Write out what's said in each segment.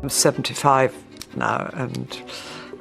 I'm 75 now, and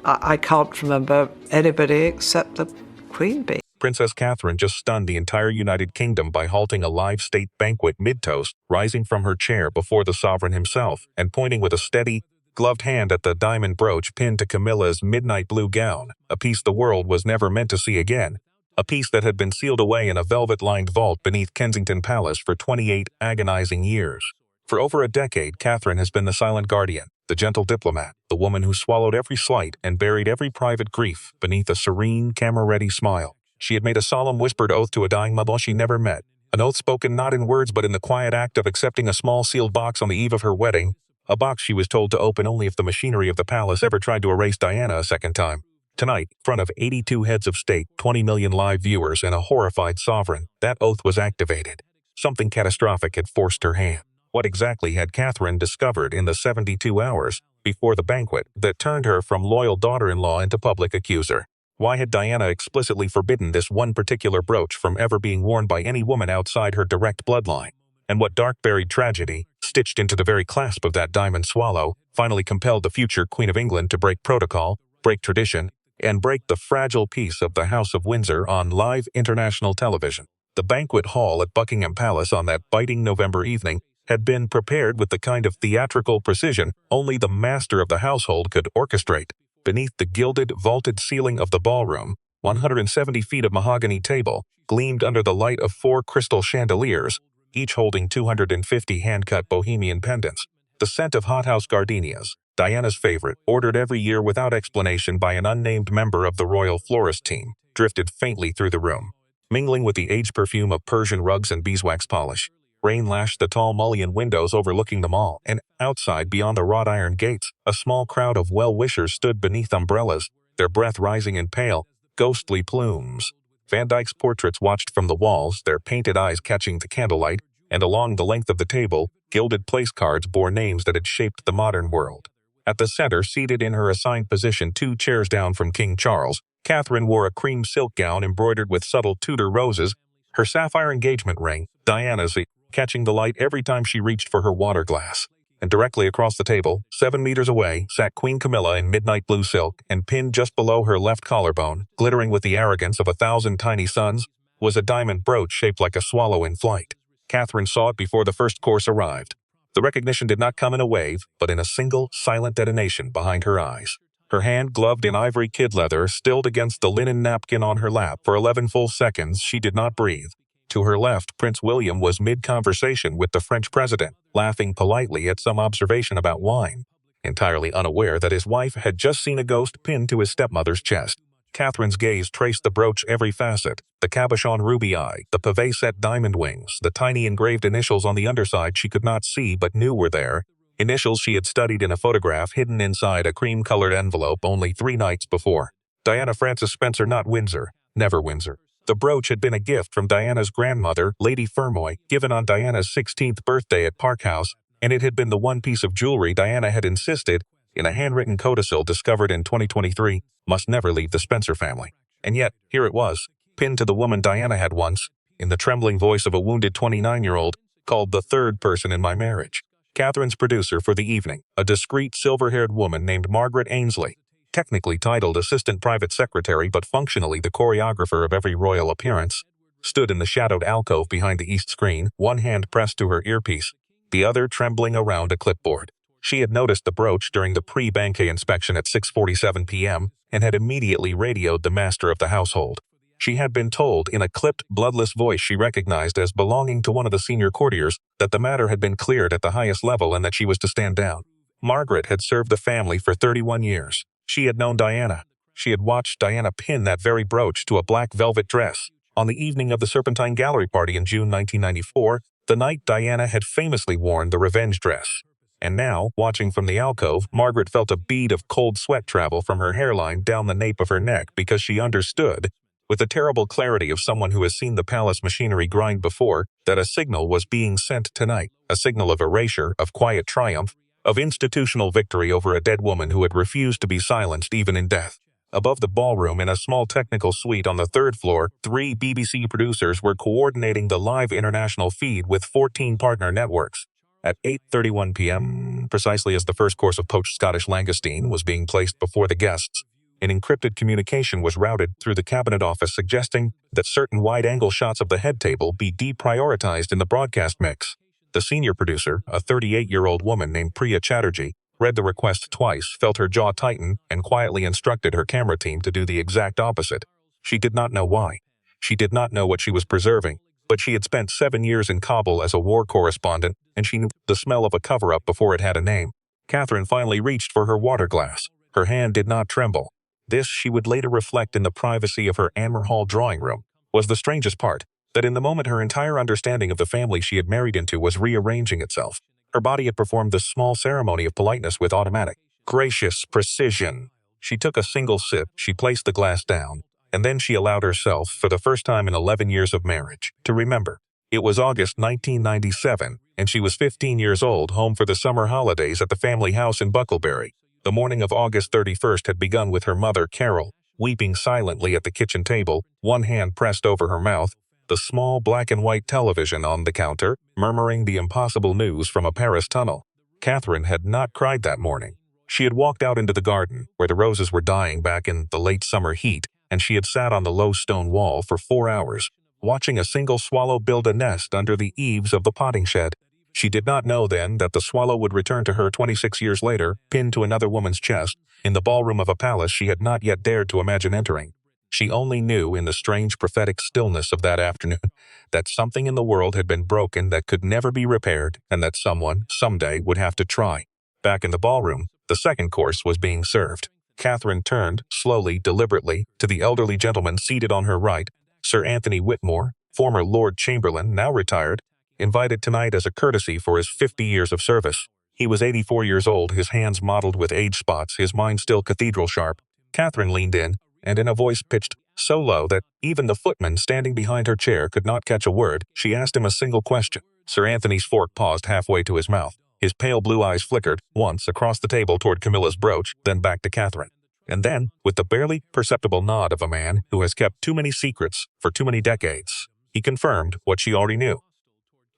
I can't remember anybody except the Queen bee. Princess Catherine just stunned the entire United Kingdom by halting a live state banquet mid-toast, rising from her chair before the sovereign himself, and pointing with a steady, gloved hand at the diamond brooch pinned to Camilla's midnight blue gown, a piece the world was never meant to see again, a piece that had been sealed away in a velvet-lined vault beneath Kensington Palace for 28 agonizing years. For over a decade, Catherine has been the silent guardian, the gentle diplomat, the woman who swallowed every slight and buried every private grief beneath a serene, camera-ready smile. She had made a solemn whispered oath to a dying mother she never met, an oath spoken not in words but in the quiet act of accepting a small sealed box on the eve of her wedding, a box she was told to open only if the machinery of the palace ever tried to erase Diana a second time. Tonight, in front of 82 heads of state, 20 million live viewers, and a horrified sovereign, that oath was activated. Something catastrophic had forced her hand. What exactly had Catherine discovered in the 72 hours before the banquet that turned her from loyal daughter-in-law into public accuser? Why had Diana explicitly forbidden this one particular brooch from ever being worn by any woman outside her direct bloodline? And what dark-buried tragedy, stitched into the very clasp of that diamond swallow, finally compelled the future Queen of England to break protocol, break tradition, and break the fragile peace of the House of Windsor on live international television? The banquet hall at Buckingham Palace on that biting November evening had been prepared with the kind of theatrical precision only the master of the household could orchestrate. Beneath the gilded, vaulted ceiling of the ballroom, 170 feet of mahogany table gleamed under the light of 4 crystal chandeliers, each holding 250 hand-cut bohemian pendants. The scent of hothouse gardenias, Diana's favorite, ordered every year without explanation by an unnamed member of the royal florist team, drifted faintly through the room. Mingling with the aged perfume of Persian rugs and beeswax polish, rain lashed the tall mullioned windows overlooking the mall, and outside, beyond the wrought iron gates, a small crowd of well-wishers stood beneath umbrellas, their breath rising in pale, ghostly plumes. Van Dyck's portraits watched from the walls, their painted eyes catching the candlelight, and along the length of the table, gilded place cards bore names that had shaped the modern world. At the center, seated in her assigned position 2 chairs down from King Charles, Catherine wore a cream silk gown embroidered with subtle Tudor roses, her sapphire engagement ring, Diana's, catching the light every time she reached for her water glass. And directly across the table, 7 meters away, sat Queen Camilla in midnight blue silk, and pinned just below her left collarbone, glittering with the arrogance of 1,000 tiny suns, was a diamond brooch shaped like a swallow in flight. Catherine saw it before the first course arrived. The recognition did not come in a wave, but in a single, silent detonation behind her eyes. Her hand, gloved in ivory kid leather, stilled against the linen napkin on her lap. For 11 full seconds, she did not breathe. To her left, Prince William was mid-conversation with the French president, laughing politely at some observation about wine, entirely unaware that his wife had just seen a ghost pinned to his stepmother's chest. Catherine's gaze traced the brooch every facet, the cabochon ruby eye, the pavé-set diamond wings, the tiny engraved initials on the underside she could not see but knew were there, initials she had studied in a photograph hidden inside a cream-colored envelope only 3 nights before. Diana Frances Spencer, not Windsor, never Windsor. The brooch had been a gift from Diana's grandmother, Lady Fermoy, given on Diana's 16th birthday at Park House, and it had been the one piece of jewelry Diana had insisted, in a handwritten codicil discovered in 2023, must never leave the Spencer family. And yet, here it was, pinned to the woman Diana had once, in the trembling voice of a wounded 29-year-old, called the third person in my marriage. Catherine's producer for the evening, a discreet silver-haired woman named Margaret Ainsley, technically titled Assistant Private Secretary but functionally the choreographer of every royal appearance, stood in the shadowed alcove behind the east screen, one hand pressed to her earpiece, the other trembling around a clipboard. She had noticed the brooch during the pre-banquet inspection at 6:47 p.m. and had immediately radioed the master of the household. She had been told in a clipped, bloodless voice she recognized as belonging to one of the senior courtiers that the matter had been cleared at the highest level and that she was to stand down. Margaret had served the family for 31 years. She had known Diana. She had watched Diana pin that very brooch to a black velvet dress on the evening of the Serpentine Gallery party in June 1994, the night Diana had famously worn the revenge dress. And now, watching from the alcove, Margaret felt a bead of cold sweat travel from her hairline down the nape of her neck because she understood, with the terrible clarity of someone who has seen the palace machinery grind before, that a signal was being sent tonight, a signal of erasure, of quiet triumph, of institutional victory over a dead woman who had refused to be silenced even in death. Above the ballroom, in a small technical suite on the 3rd floor, 3 BBC producers were coordinating the live international feed with 14 partner networks. At 8:31 p.m., precisely as the first course of poached Scottish langoustine was being placed before the guests, an encrypted communication was routed through the cabinet office suggesting that certain wide-angle shots of the head table be deprioritized in the broadcast mix. The senior producer, a 38-year-old woman named Priya Chatterjee, read the request twice, felt her jaw tighten, and quietly instructed her camera team to do the exact opposite. She did not know why. She did not know what she was preserving, but she had spent 7 years in Kabul as a war correspondent, and she knew the smell of a cover-up before it had a name. Catherine finally reached for her water glass. Her hand did not tremble. This, she would later reflect in the privacy of her Anmer Hall drawing room, was the strangest part, that in the moment her entire understanding of the family she had married into was rearranging itself. Her body had performed this small ceremony of politeness with automatic, gracious precision. She took a single sip, she placed the glass down, and then she allowed herself, for the first time in 11 years of marriage, to remember. It was August 1997, and she was 15 years old, home for the summer holidays at the family house in Bucklebury. The morning of August 31st had begun with her mother, Carol, weeping silently at the kitchen table, one hand pressed over her mouth, the small black-and-white television on the counter, murmuring the impossible news from a Paris tunnel. Catherine had not cried that morning. She had walked out into the garden, where the roses were dying back in the late summer heat, and she had sat on the low stone wall for 4 hours, watching a single swallow build a nest under the eaves of the potting shed. She did not know then that the swallow would return to her 26 years later, pinned to another woman's chest, in the ballroom of a palace she had not yet dared to imagine entering. She only knew in the strange prophetic stillness of that afternoon that something in the world had been broken that could never be repaired, and that someone, someday, would have to try. Back in the ballroom, the second course was being served. Catherine turned, slowly, deliberately, to the elderly gentleman seated on her right, Sir Anthony Whitmore, former Lord Chamberlain, now retired, invited tonight as a courtesy for his 50 years of service. He was 84 years old, his hands mottled with age spots, his mind still cathedral sharp. Catherine leaned in, and in a voice pitched so low that even the footman standing behind her chair could not catch a word, she asked him a single question. Sir Anthony's fork paused halfway to his mouth. His pale blue eyes flickered, once across the table toward Camilla's brooch, then back to Catherine. And then, with the barely perceptible nod of a man who has kept too many secrets for too many decades, he confirmed what she already knew.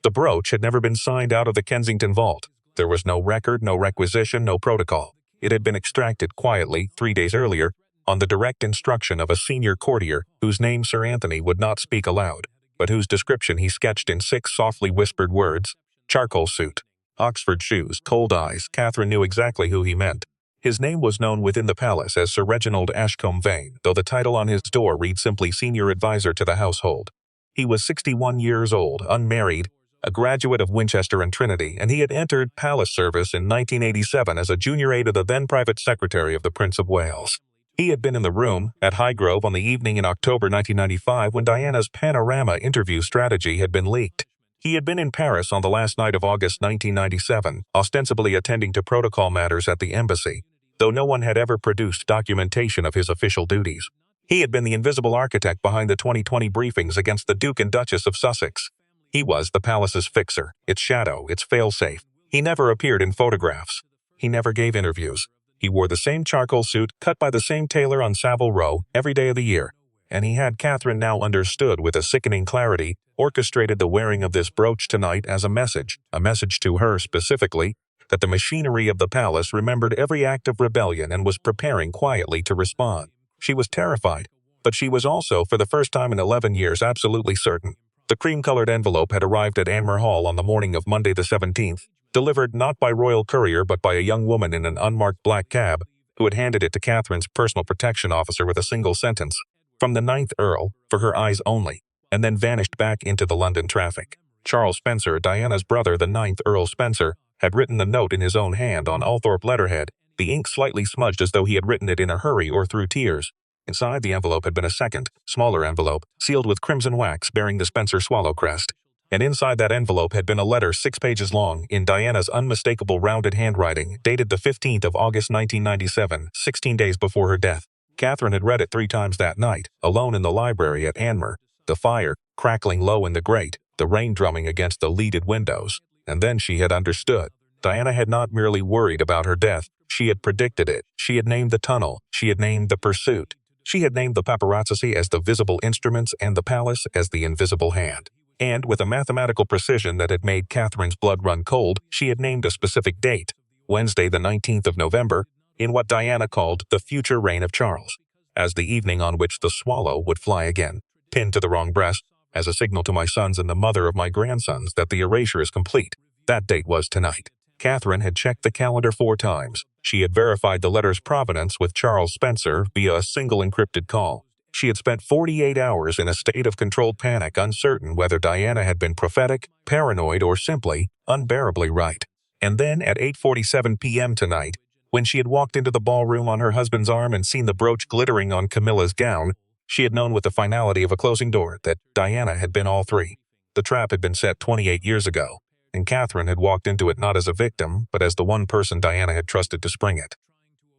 The brooch had never been signed out of the Kensington vault. There was no record, no requisition, no protocol. It had been extracted quietly 3 days earlier, on the direct instruction of a senior courtier whose name Sir Anthony would not speak aloud, but whose description he sketched in 6 softly whispered words: charcoal suit, Oxford shoes, cold eyes. Catherine knew exactly who he meant. His name was known within the palace as Sir Reginald Ashcombe Vane, though the title on his door read simply Senior Advisor to the Household. He was 61 years old, unmarried, a graduate of Winchester and Trinity, and he had entered palace service in 1987 as a junior aide of the then private secretary of the Prince of Wales. He had been in the room at Highgrove on the evening in October 1995 when Diana's panorama interview strategy had been leaked. He had been in Paris on the last night of August 1997, ostensibly attending to protocol matters at the embassy, though no one had ever produced documentation of his official duties. He had been the invisible architect behind the 2020 briefings against the Duke and Duchess of Sussex. He was the palace's fixer, its shadow, its failsafe. He never appeared in photographs. He never gave interviews. He wore the same charcoal suit cut by the same tailor on Savile Row every day of the year, and he had, Catherine now understood with a sickening clarity, orchestrated the wearing of this brooch tonight as a message to her specifically, that the machinery of the palace remembered every act of rebellion and was preparing quietly to respond. She was terrified, but she was also, for the first time in 11 years, absolutely certain. The cream-colored envelope had arrived at Anmer Hall on the morning of Monday the 17th, delivered not by royal courier but by a young woman in an unmarked black cab, who had handed it to Catherine's personal protection officer with a single sentence, "From the 9th Earl, for her eyes only," and then vanished back into the London traffic. Charles Spencer, Diana's brother, the 9th Earl Spencer, had written the note in his own hand on Althorpe letterhead, the ink slightly smudged as though he had written it in a hurry or through tears. Inside the envelope had been a second, smaller envelope, sealed with crimson wax bearing the Spencer swallow crest. And inside that envelope had been a letter 6 pages long, in Diana's unmistakable rounded handwriting, dated the 15th of August 1997, 16 days before her death. Catherine had read it 3 times that night, alone in the library at Anmer, the fire crackling low in the grate, the rain drumming against the leaded windows. And then she had understood. Diana had not merely worried about her death, she had predicted it. She had named the tunnel, she had named the pursuit. She had named the paparazzi as the visible instruments and the palace as the invisible hand. And with a mathematical precision that had made Catherine's blood run cold, she had named a specific date, Wednesday the 19th of November, in what Diana called the future reign of Charles, as the evening on which the swallow would fly again, pinned to the wrong breast, as a signal to my sons and the mother of my grandsons that the erasure is complete. That date was tonight. Catherine had checked the calendar 4 times. She had verified the letter's provenance with Charles Spencer via a single encrypted call. She had spent 48 hours in a state of controlled panic, uncertain whether Diana had been prophetic, paranoid, or simply unbearably right. And then at 8:47 p.m. tonight, when she had walked into the ballroom on her husband's arm and seen the brooch glittering on Camilla's gown, she had known with the finality of a closing door that Diana had been all 3. The trap had been set 28 years ago, and Catherine had walked into it not as a victim, but as the one person Diana had trusted to spring it.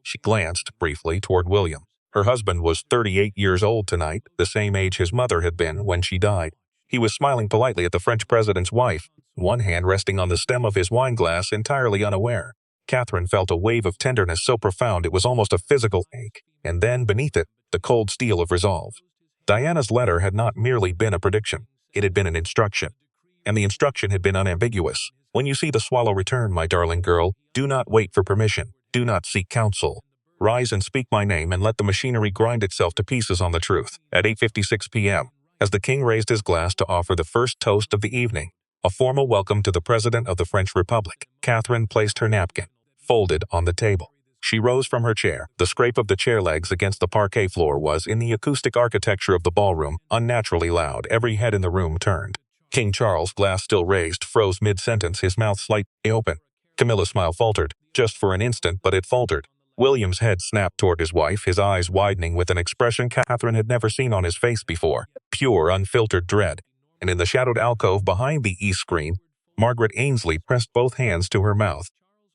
She glanced briefly toward William. Her husband was 38 years old tonight, the same age his mother had been when she died. He was smiling politely at the French president's wife, one hand resting on the stem of his wineglass, entirely unaware. Catherine felt a wave of tenderness so profound it was almost a physical ache, and then, beneath it, the cold steel of resolve. Diana's letter had not merely been a prediction, it had been an instruction. And the instruction had been unambiguous. When you see the swallow return, my darling girl, do not wait for permission, do not seek counsel. Rise and speak my name and let the machinery grind itself to pieces on the truth. At 8:56 p.m., as the king raised his glass to offer the first toast of the evening, a formal welcome to the President of the French Republic, Catherine placed her napkin, folded, on the table. She rose from her chair. The scrape of the chair legs against the parquet floor was, in the acoustic architecture of the ballroom, unnaturally loud. Every head in the room turned. King Charles, glass still raised, froze mid-sentence, his mouth slightly open. Camilla's smile faltered, just for an instant, but it faltered. William's head snapped toward his wife, his eyes widening with an expression Catherine had never seen on his face before, pure, unfiltered dread. And in the shadowed alcove behind the east screen, Margaret Ainsley pressed both hands to her mouth.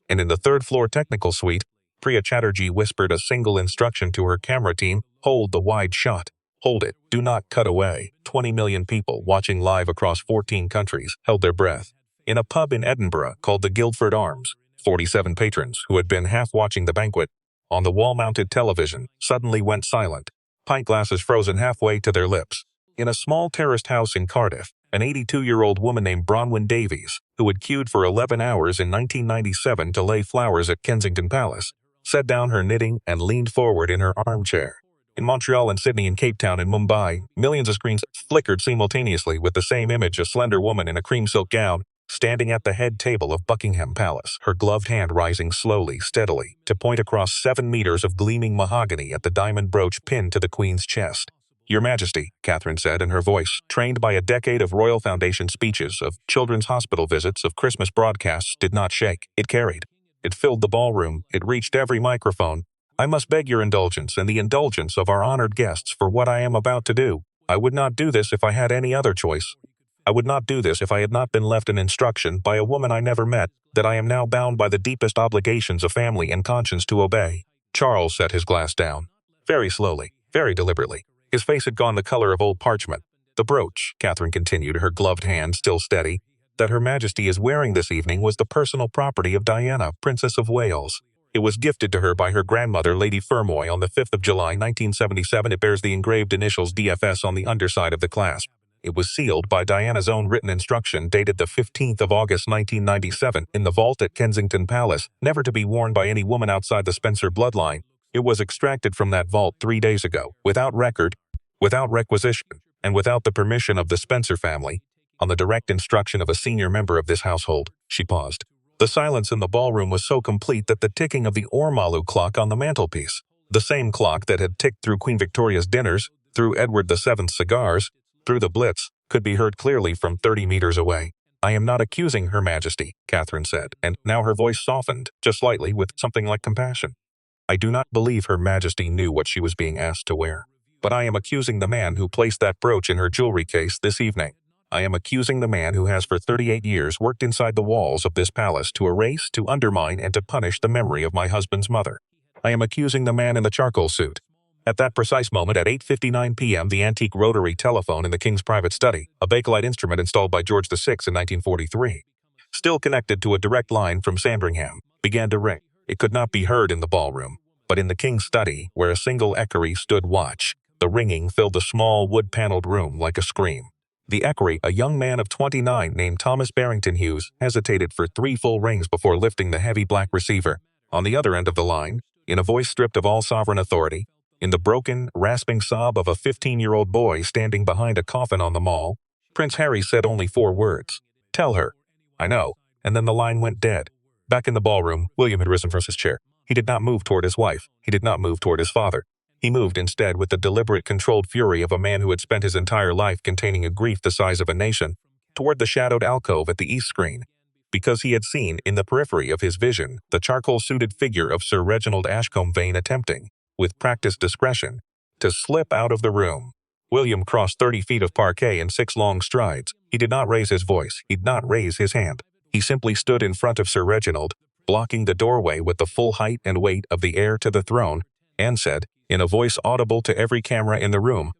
And in the third-floor technical suite, Priya Chatterjee whispered a single instruction to her camera team: hold the wide shot. Hold it. Do not cut away. 20 million people, watching live across 14 countries, held their breath. In a pub in Edinburgh called the Guildford Arms, 47 patrons, who had been half watching the banquet on the wall-mounted television, suddenly went silent, pint glasses frozen halfway to their lips. In a small terraced house in Cardiff, an 82-year-old woman named Bronwyn Davies, who had queued for 11 hours in 1997 to lay flowers at Kensington Palace, set down her knitting and leaned forward in her armchair. In Montreal and Sydney and Cape Town and Mumbai, millions of screens flickered simultaneously with the same image: a slender woman in a cream silk gown, standing at the head table of Buckingham Palace, her gloved hand rising slowly, steadily, to point across 7 meters of gleaming mahogany at the diamond brooch pinned to the Queen's chest. Your Majesty, Catherine said, and her voice, trained by a decade of Royal Foundation speeches, of children's hospital visits, of Christmas broadcasts, did not shake. It carried. It filled the ballroom. It reached every microphone. I must beg your indulgence and the indulgence of our honored guests for what I am about to do. I would not do this if I had any other choice. I would not do this if I had not been left an instruction by a woman I never met, that I am now bound by the deepest obligations of family and conscience to obey. Charles set his glass down. Very slowly, very deliberately. His face had gone the color of old parchment. The brooch, Catherine continued, her gloved hand still steady, that Her Majesty is wearing this evening was the personal property of Diana, Princess of Wales. It was gifted to her by her grandmother, Lady Fermoy, on the 5th of July, 1977. It bears the engraved initials DFS on the underside of the clasp. It was sealed by Diana's own written instruction dated the 15th of August, 1997, in the vault at Kensington Palace, never to be worn by any woman outside the Spencer bloodline. It was extracted from that vault 3 days ago, without record, without requisition, and without the permission of the Spencer family, on the direct instruction of a senior member of this household. She paused. The silence in the ballroom was so complete that the ticking of the Ormolu clock on the mantelpiece, the same clock that had ticked through Queen Victoria's dinners, through Edward VII's cigars, through the Blitz, could be heard clearly from 30 meters away. I am not accusing Her Majesty, Catherine said, and now her voice softened, just slightly, with something like compassion. I do not believe Her Majesty knew what she was being asked to wear. But I am accusing the man who placed that brooch in her jewelry case this evening. I am accusing the man who has for 38 years worked inside the walls of this palace to erase, to undermine, and to punish the memory of my husband's mother. I am accusing the man in the charcoal suit. At that precise moment, at 8:59 p.m., the antique rotary telephone in the king's private study, a Bakelite instrument installed by George VI in 1943, still connected to a direct line from Sandringham, began to ring. It could not be heard in the ballroom, but in the king's study, where a single equerry stood watch, the ringing filled the small wood-paneled room like a scream. The equerry, a young man of 29 named Thomas Barrington Hughes, hesitated for 3 full rings before lifting the heavy black receiver. On the other end of the line, in a voice stripped of all sovereign authority, in the broken, rasping sob of a 15-year-old boy standing behind a coffin on the Mall, Prince Harry said only 4 words. "Tell her." "I know." And then the line went dead. Back in the ballroom, William had risen from his chair. He did not move toward his wife. He did not move toward his father. He moved instead with the deliberate, controlled fury of a man who had spent his entire life containing a grief the size of a nation, toward the shadowed alcove at the east screen, because he had seen, in the periphery of his vision, the charcoal-suited figure of Sir Reginald Ashcombe Vane attempting, with practiced discretion, to slip out of the room. William crossed 30 feet of parquet in 6 long strides. He did not raise his voice. He did not raise his hand. He simply stood in front of Sir Reginald, blocking the doorway with the full height and weight of the heir to the throne, and said, in a voice audible to every camera in the room,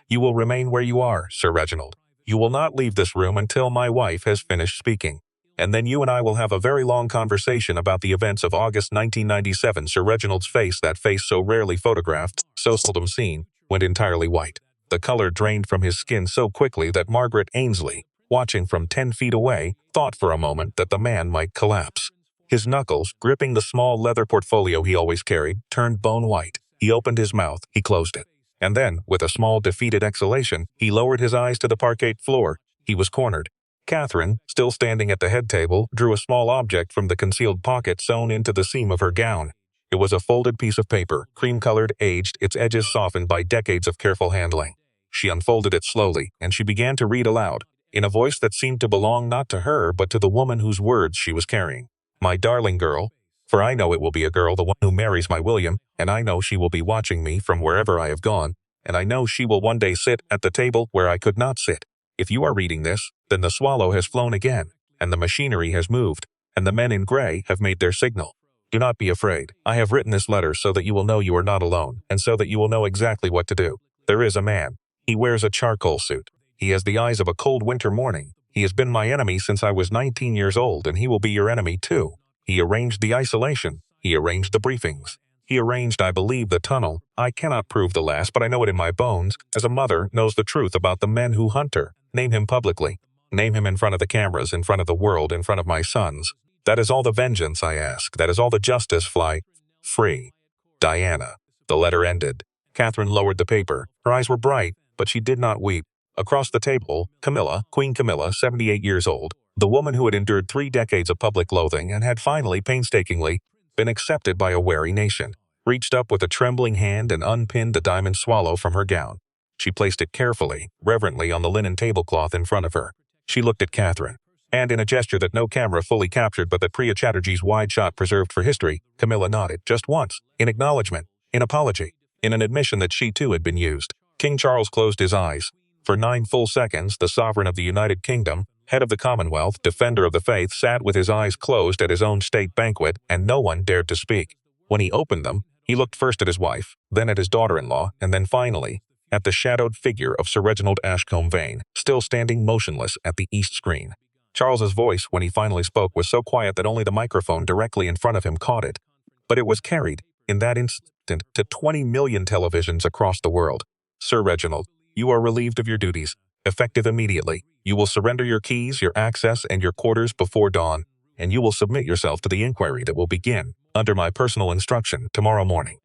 "You will remain where you are, Sir Reginald. You will not leave this room until my wife has finished speaking. And then you and I will have a very long conversation about the events of August 1997. Sir Reginald's face, that face so rarely photographed, so seldom seen, went entirely white. The color drained from his skin so quickly that Margaret Ainsley, watching from 10 feet away, thought for a moment that the man might collapse. His knuckles, gripping the small leather portfolio he always carried, turned bone white. He opened his mouth, he closed it. And then, with a small defeated exhalation, he lowered his eyes to the parquet floor. He was cornered. Catherine, still standing at the head table, drew a small object from the concealed pocket sewn into the seam of her gown. It was a folded piece of paper, cream-colored, aged, its edges softened by decades of careful handling. She unfolded it slowly, and she began to read aloud, in a voice that seemed to belong not to her but to the woman whose words she was carrying. "My darling girl, for I know it will be a girl, the one who marries my William, and I know she will be watching me from wherever I have gone, and I know she will one day sit at the table where I could not sit. If you are reading this, then the swallow has flown again, and the machinery has moved, and the men in gray have made their signal. Do not be afraid. I have written this letter so that you will know you are not alone, and so that you will know exactly what to do. There is a man. He wears a charcoal suit. He has the eyes of a cold winter morning. He has been my enemy since I was 19 years old, and he will be your enemy too. He arranged the isolation. He arranged the briefings. He arranged, I believe, the tunnel. I cannot prove the last, but I know it in my bones, as a mother knows the truth about the men who hunt her. Name him publicly. Name him in front of the cameras, in front of the world, in front of my sons. That is all the vengeance I ask. That is all the justice. Fly free. Diana." The letter ended. Catherine lowered the paper. Her eyes were bright, but she did not weep. Across the table, Camilla, Queen Camilla, 78 years old, the woman who had endured 3 decades of public loathing and had finally, painstakingly, been accepted by a wary nation, reached up with a trembling hand and unpinned the diamond swallow from her gown. She placed it carefully, reverently on the linen tablecloth in front of her. She looked at Catherine, and in a gesture that no camera fully captured but that Priya Chatterjee's wide shot preserved for history, Camilla nodded, just once, in acknowledgement, in apology, in an admission that she too had been used. King Charles closed his eyes. For 9 full seconds, the sovereign of the United Kingdom, head of the Commonwealth, defender of the faith, sat with his eyes closed at his own state banquet, and no one dared to speak. When he opened them, he looked first at his wife, then at his daughter-in-law, and then finally at the shadowed figure of Sir Reginald Ashcombe Vane, still standing motionless at the east screen. Charles's voice, when he finally spoke, was so quiet that only the microphone directly in front of him caught it. But it was carried, in that instant, to 20 million televisions across the world. "Sir Reginald, you are relieved of your duties, effective immediately. You will surrender your keys, your access, and your quarters before dawn, and you will submit yourself to the inquiry that will begin, under my personal instruction, tomorrow morning."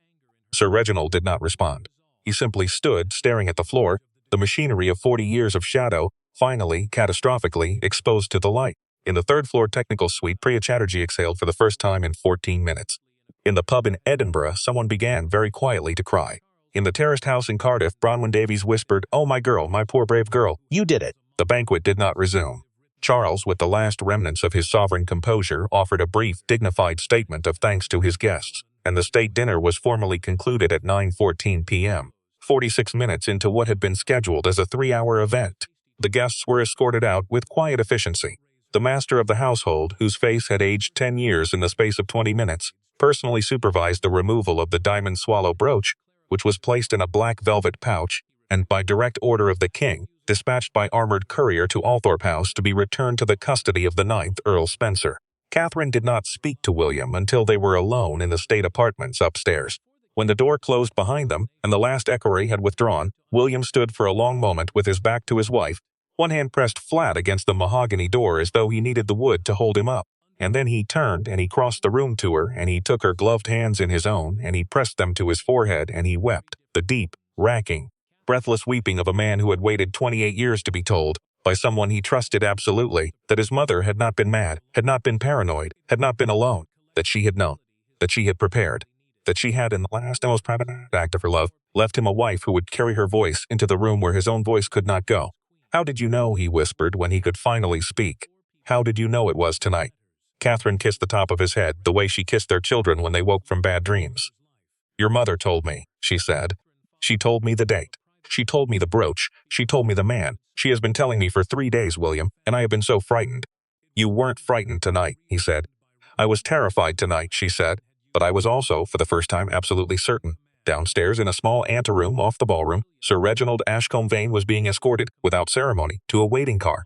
Sir Reginald did not respond. He simply stood, staring at the floor, the machinery of 40 years of shadow, finally, catastrophically, exposed to the light. In the 3rd-floor technical suite, Priya Chatterjee exhaled for the first time in 14 minutes. In the pub in Edinburgh, someone began very quietly to cry. In the terraced house in Cardiff, Bronwyn Davies whispered, "Oh, my girl, my poor brave girl, you did it." The banquet did not resume. Charles, with the last remnants of his sovereign composure, offered a brief, dignified statement of thanks to his guests, and the state dinner was formally concluded at 9:14 p.m., 46 minutes into what had been scheduled as a 3-hour event. The guests were escorted out with quiet efficiency. The master of the household, whose face had aged 10 years in the space of 20 minutes, personally supervised the removal of the diamond swallow brooch, which was placed in a black velvet pouch, and by direct order of the king, dispatched by armored courier to Althorpe House to be returned to the custody of the 9th Earl Spencer. Catherine did not speak to William until they were alone in the state apartments upstairs. When the door closed behind them, and the last equerry had withdrawn, William stood for a long moment with his back to his wife, One hand pressed flat against the mahogany door as though he needed the wood to hold him up. And then he turned and he crossed the room to her and he took her gloved hands in his own and he pressed them to his forehead and he wept, the deep, racking, breathless weeping of a man who had waited 28 years to be told, by someone he trusted absolutely, that his mother had not been mad, had not been paranoid, had not been alone, that she had known, that she had prepared, that she had, in the last and most private act of her love, left him a wife who would carry her voice into the room where his own voice could not go. "How did you know?" he whispered when he could finally speak. "How did you know it was tonight?" Catherine kissed the top of his head the way she kissed their children when they woke from bad dreams. "Your mother told me," she said. "She told me the date. She told me the brooch. She told me the man. She has been telling me for 3 days, William, and I have been so frightened." "You weren't frightened tonight," he said. "I was terrified tonight," she said, "but I was also, for the first time, absolutely certain." Downstairs in a small anteroom off the ballroom, Sir Reginald Ashcombe Vane was being escorted, without ceremony, to a waiting car.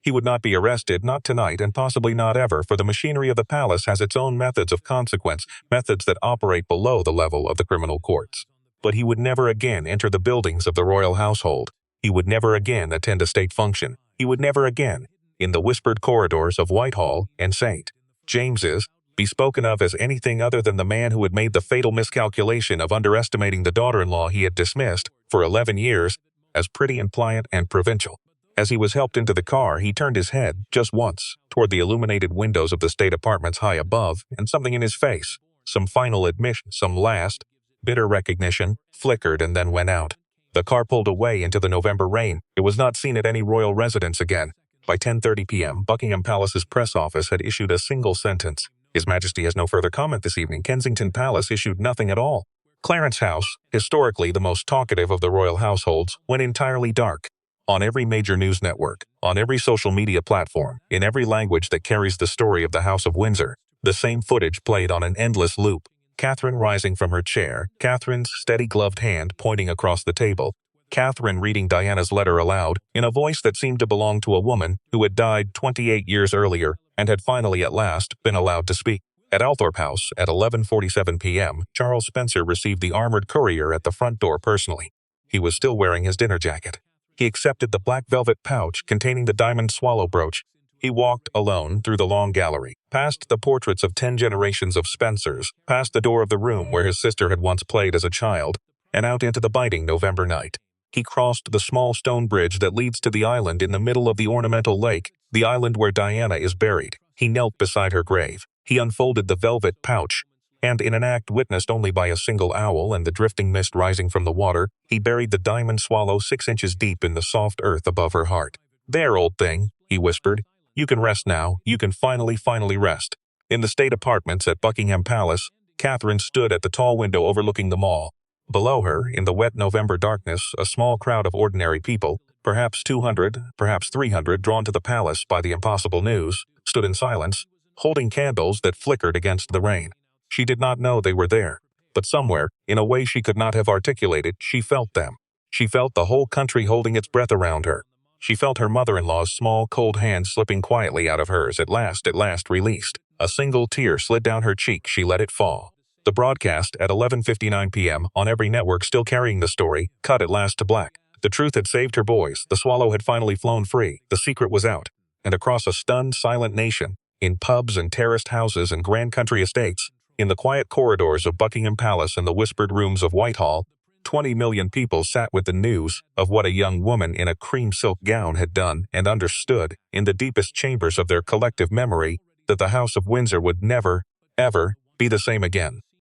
He would not be arrested, not tonight, and possibly not ever, for the machinery of the palace has its own methods of consequence, methods that operate below the level of the criminal courts. But he would never again enter the buildings of the royal household. He would never again attend a state function. He would never again, in the whispered corridors of Whitehall and St. James's, be spoken of as anything other than the man who had made the fatal miscalculation of underestimating the daughter-in-law he had dismissed, for 11 years, as pretty and pliant and provincial. As he was helped into the car, he turned his head, just once, toward the illuminated windows of the state apartments high above, and something in his face, some final admission, some last, bitter recognition, flickered and then went out. The car pulled away into the November rain. It was not seen at any royal residence again. By 10:30 p.m., Buckingham Palace's press office had issued a single sentence. "His Majesty has no further comment this evening." Kensington Palace issued nothing at all. Clarence House, historically the most talkative of the royal households, went entirely dark. On every major news network, on every social media platform, in every language that carries the story of the House of Windsor, the same footage played on an endless loop. Catherine rising from her chair, Catherine's steady gloved hand pointing across the table, Catherine reading Diana's letter aloud, in a voice that seemed to belong to a woman who had died 28 years earlier and had finally at last been allowed to speak. At Althorp House, at 11:47 p.m., Charles Spencer received the armored courier at the front door personally. He was still wearing his dinner jacket. He accepted the black velvet pouch containing the diamond swallow brooch. He walked alone through the long gallery, past the portraits of 10 generations of Spencers, past the door of the room where his sister had once played as a child, and out into the biting November night. He crossed the small stone bridge that leads to the island in the middle of the ornamental lake, the island where Diana is buried. He knelt beside her grave. He unfolded the velvet pouch, and in an act witnessed only by a single owl and the drifting mist rising from the water, he buried the diamond swallow 6 inches deep in the soft earth above her heart. "There, old thing," he whispered. "You can rest now. You can finally rest." In the state apartments at Buckingham Palace, Catherine stood at the tall window overlooking the Mall. Below her, in the wet November darkness, a small crowd of ordinary people, perhaps 200, perhaps 300, drawn to the palace by the impossible news, stood in silence, holding candles that flickered against the rain. She did not know they were there, but somewhere, in a way she could not have articulated, she felt them. She felt the whole country holding its breath around her. She felt her mother-in-law's small, cold hand slipping quietly out of hers, at last released. A single tear slid down her cheek. She let it fall. The broadcast, at 11:59 p.m., on every network still carrying the story, cut at last to black. The truth had saved her boys. The swallow had finally flown free. The secret was out. And across a stunned, silent nation, in pubs and terraced houses and grand country estates, in the quiet corridors of Buckingham Palace and the whispered rooms of Whitehall, 20 million people sat with the news of what a young woman in a cream silk gown had done and understood, in the deepest chambers of their collective memory, that the House of Windsor would never, ever be the same again.